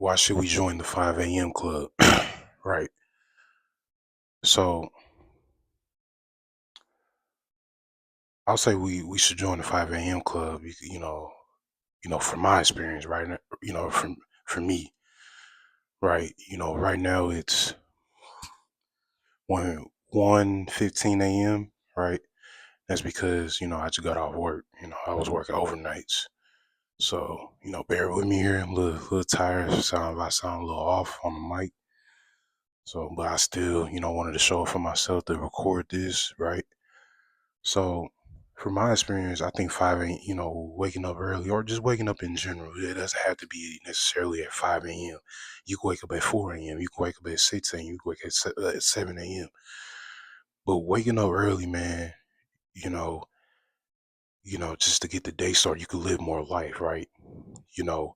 why should we join the 5 a.m. club? Right. So I'll say we should join the 5 a.m. club. From my experience, right? From me, right. Right now it's 1:15 a.m. Right. That's because I just got off work. I was working overnights. So bear with me here. I'm a little tired. I sound a little off on the mic. So, but I still wanted to show it for myself to record this, right? So, from my experience, I think waking up early or just waking up in general, it doesn't have to be necessarily at 5 a.m. You can wake up at 4 a.m. You can wake up at 6 a.m. You can wake at 7 a.m. But waking up early, man, you know, just to get the day started, you can live more life, right? You know,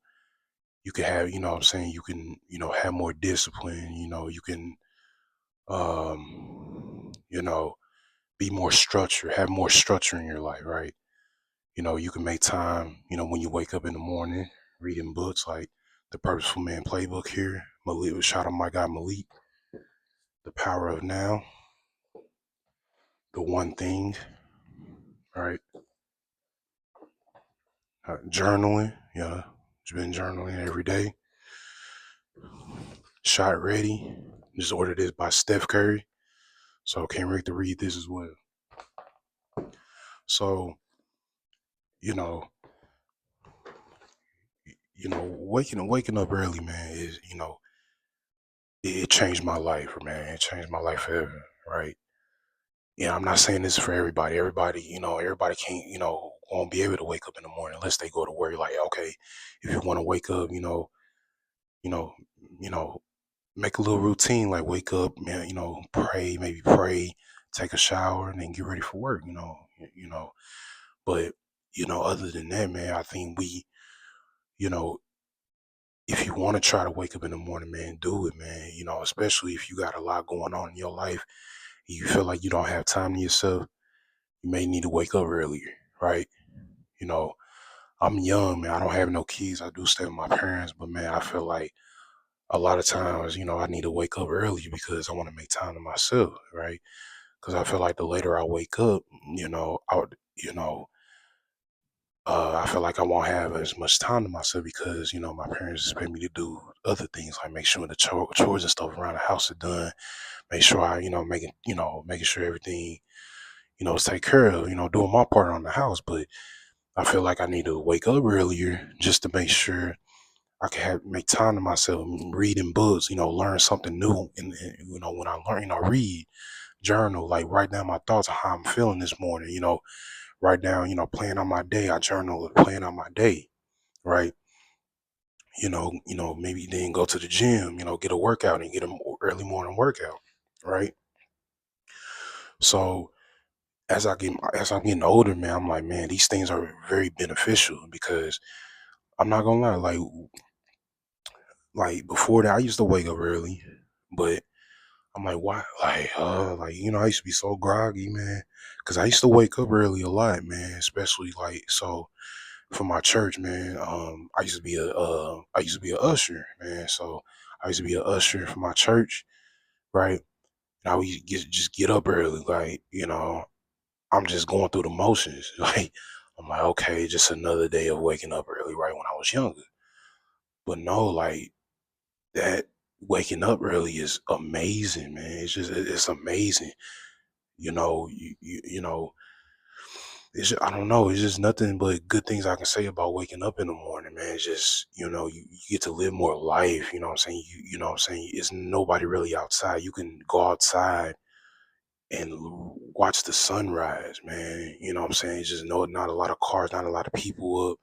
you can have, what I'm saying, you can, have more discipline, you can, you know, be more structured, have more structure in your life, right? You can make time, when you wake up in the morning, reading books like The Purposeful Man Playbook here. Malik, shout out my guy Malik, The Power of Now, The One Thing, right? Journaling, yeah, just been journaling every day. Shot Ready, just ordered this by Steph Curry, so can't wait to read this as well. So, you know, waking up early, man, is it changed my life, man. It changed my life forever, right? Yeah, I'm not saying this for everybody. Everybody can't, won't be able to wake up in the morning unless they go to work. Like, okay, if you want to wake up, you know, you know, make a little routine, like wake up, man, maybe pray, take a shower, and then get ready for work, you know. But, other than that, man, I think you know, if you want to try to wake up in the morning, man, do it, man. Especially if you got a lot going on in your life, you feel like you don't have time to yourself, you may need to wake up earlier, right? You know, I'm young, man. I don't have no kids. I do stay with my parents, but man, I feel like a lot of times, I need to wake up early because I want to make time to myself, right? Because I feel like the later I wake up, I would, I feel like I won't have as much time to myself because, my parents expect me to do other things like make sure the chores and stuff around the house are done. Make sure I, making sure everything, is taken care of, doing my part on the house. But I feel like I need to wake up earlier just to make sure I can make time to myself, reading books, learn something new. And when I learn, read, journal, like write down my thoughts on how I'm feeling this morning, write down, plan on my day. I journal, plan on my day, right? Maybe then go to the gym, get a workout and get an early morning workout, right? So as I'm getting older, man, I'm like, man, these things are very beneficial because I'm not gonna lie, like before that, I used to wake up early, but I'm like, why? I used to be so groggy, man, because I used to wake up early a lot, man, especially for my church, man. I used to be a usher, man. So I used to be a usher for my church, right? And I would just get up early, like, I'm just going through the motions, like. I'm like, okay, just another day of waking up early, right? When I was younger, but no, like that waking up early is amazing, man. It's amazing. You know, I don't know. It's just nothing but good things I can say about waking up in the morning, man. It's just, you get to live more life. You know what I'm saying? You know what I'm saying? It's nobody really outside. You can go outside and watch the sunrise, man. You know what I'm saying? It's just not a lot of cars, not a lot of people up.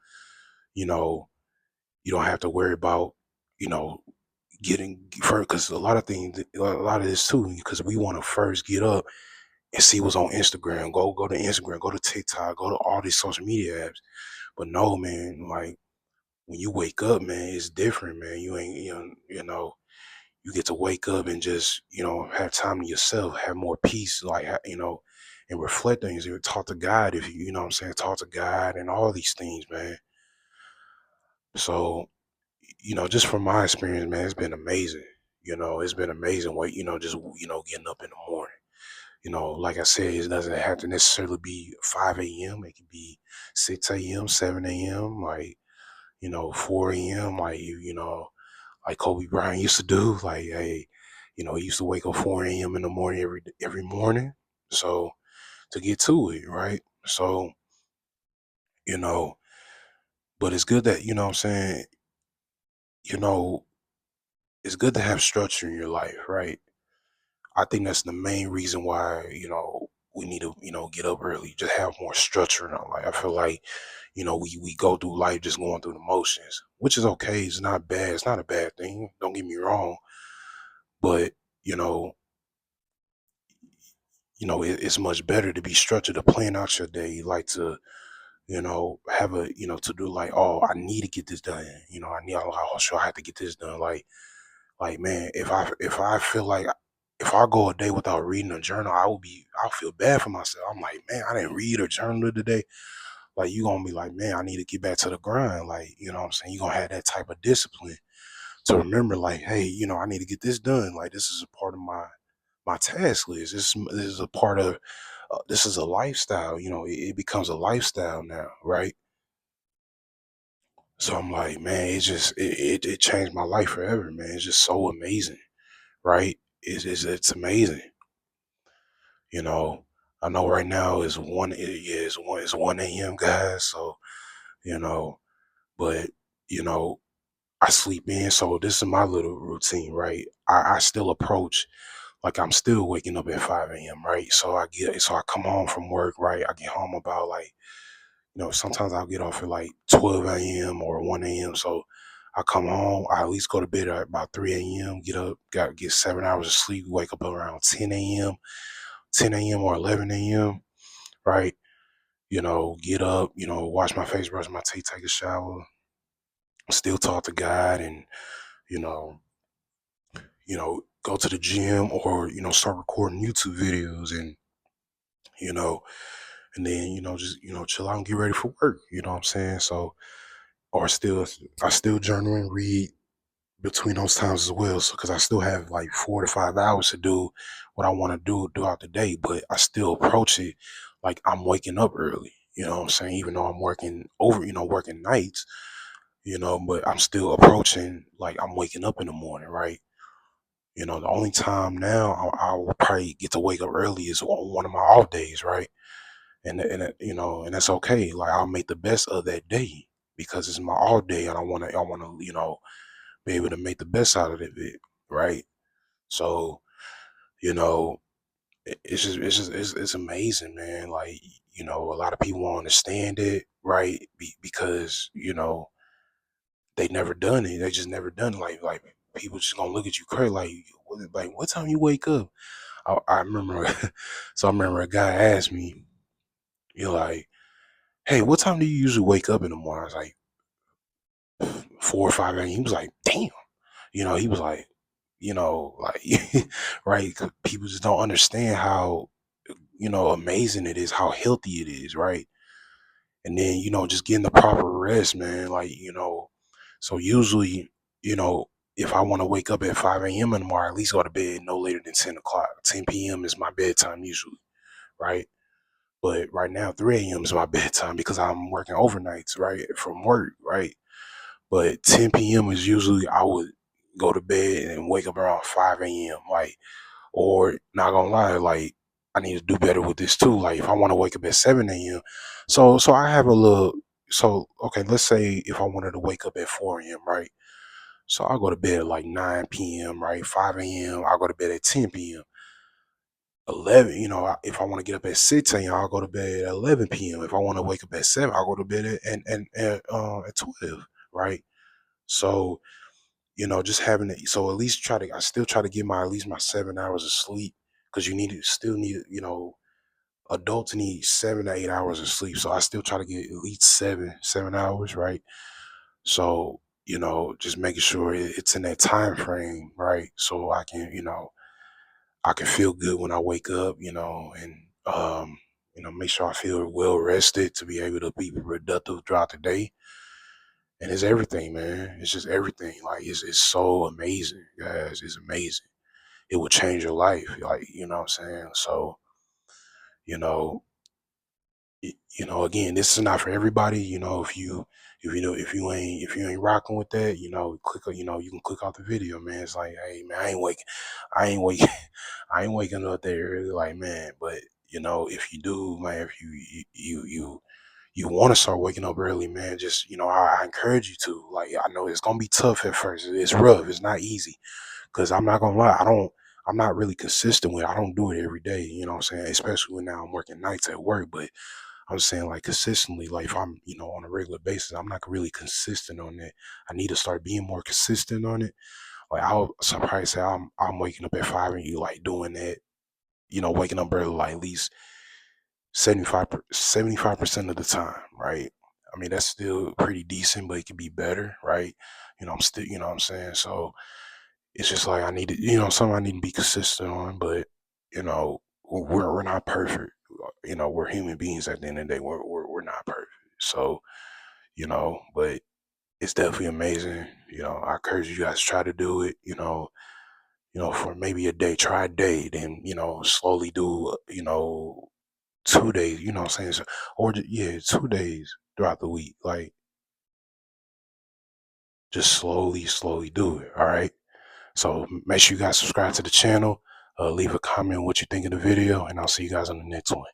You know, you don't have to worry about, you know, getting first, because a lot of this too, because we want to first get up and see what's on Instagram. Go to Instagram, go to TikTok, go to all these social media apps. But no, man, like when you wake up, man, it's different, man. You ain't, you get to wake up and just, have time to yourself, have more peace, like, and reflect things. You talk to God if you know what I'm saying, talk to God and all these things, man. So, just from my experience, man, it's been amazing. It's been amazing. Just getting up in the morning. Like I said, it doesn't have to necessarily be 5 a.m. It can be 6 a.m., 7 a.m., like 4 a.m. Like Kobe Bryant used to do. Like, hey, he used to wake up 4 a.m. in the morning every morning. So to get to it, right? So you know, but it's good that what I'm saying. You know, it's good to have structure in your life, right? I think that's the main reason why, we need to, get up early, just have more structure in our life. I feel like, we go through life just going through the motions, which is okay. It's not bad. It's not a bad thing. Don't get me wrong. But, you know, it's much better to be structured to plan out your day, like to, have a, to do like, oh, I need to get this done. I'm sure I have to get this done. Like, man, if I feel like if I go a day without reading a journal, I'll feel bad for myself. I'm like, man, I didn't read or journal today. Like, you gonna be like, man, I need to get back to the grind. Like, you know what I'm saying? You gonna have that type of discipline to remember, like, hey, I need to get this done. Like, this is a part of my task list. This is a part of this is a lifestyle. It becomes a lifestyle now, right? So I'm like, man, it changed my life forever, man. It's just so amazing, right? It's amazing. You know, I know right now is it's 1 a.m., guys. So, you know, but you know, I sleep in. So this is my little routine, right? I still approach like I'm still waking up at 5 a.m., right? So I come home from work, right? I get home about like, sometimes I'll get off at like 12 a.m. or 1 a.m. So I come home, I at least go to bed at about 3 a.m., get up, get 7 hours of sleep, wake up around 10 a.m., 10 a.m. or 11 a.m., right? Get up, wash my face, brush my teeth, take a shower, still talk to God and, you know, go to the gym or, start recording YouTube videos and, you know, and then, just, chill out and get ready for work. You know what I'm saying? So, or I still journal and read between those times as well. So, because I still have like 4 to 5 hours to do what I want to do throughout the day, but I still approach it like I'm waking up early. You know what I'm saying? Even though I'm working working nights, but I'm still approaching like I'm waking up in the morning, right? The only time now I will probably get to wake up early is on one of my off days, right? And that's okay. Like, I'll make the best of that day because it's my off day, and I want to be able to make the best out of it, right? So, you know, it's amazing, man. Like, a lot of people won't understand it, right? Because they never done it. They just never done it. Like people just gonna look at you crazy. Like what time you wake up? I remember, so I remember a guy asked me, you're like, hey, what time do you usually wake up in the morning? I was like 4 or 5 a.m. He was like, damn. He was like, right? 'Cause people just don't understand how amazing it is, how healthy it is, right? And then just getting the proper rest, man. Like, so usually, you know, if I want to wake up at 5 a.m. in the morning, at least go to bed no later than 10 o'clock. 10 p.m. is my bedtime usually, right? But right now, 3 a.m. is my bedtime because I'm working overnights, right? From work, right? But 10 p.m. is usually I would go to bed and wake up around 5 a.m. Like, or not gonna lie, like I need to do better with this too. Like if I want to wake up at 7 a.m. So I have a little so okay, let's say if I wanted to wake up at 4 a.m., right? So I'll go to bed at like 9 p.m., right? 5 a.m. I'll go to bed at 10 p.m. 11, if I want to get up at 6 a.m., I'll go to bed at 11 p.m. If I want to wake up at 7, I'll go to bed at 12, right? So, just having it, so at least I still try to get at least my 7 hours of sleep because still need, adults need 7 to 8 hours of sleep. So I still try to get at least 7 hours, right? So, just making sure it's in that time frame, right? So I can feel good when I wake up, and make sure I feel well rested to be able to be productive throughout the day. and it's everything, man. It's just everything. Like it's so amazing, guys. It's amazing. It will change your life. Like, you know what I'm saying? So, you know, again, this is not for everybody. If you ain't rocking with that, you can click off the video, man. It's like, hey man, I ain't waking I ain't waking up that early, like, man. But if you do, man, if you want to start waking up early, man, just I encourage you to. Like, I know it's gonna be tough at first. It's rough. It's not easy. Cause I'm not gonna lie, I'm not really consistent with it. I don't do it every day, you know what I'm saying? Especially when now I'm working nights at work. But I'm saying, like, consistently, like if I'm, on a regular basis, I'm not really consistent on that. I need to start being more consistent on it. Like, I'll surprise say I'm waking up at 5 and you like doing that, waking up early like at least 75% of the time, right? I mean, that's still pretty decent, but it could be better, right? I'm still, what I'm saying? So it's just like I need to, something I need to be consistent on, but we're not perfect. We're human beings at the end of the day. We're not perfect. So, but it's definitely amazing. I encourage you guys to try to do it, for maybe a day, try a day, then, slowly do, 2 days, you know what I'm saying? So, or yeah, 2 days throughout the week. Like, just slowly do it. All right. So make sure you guys subscribe to the channel, leave a comment what you think of the video, and I'll see you guys on the next one.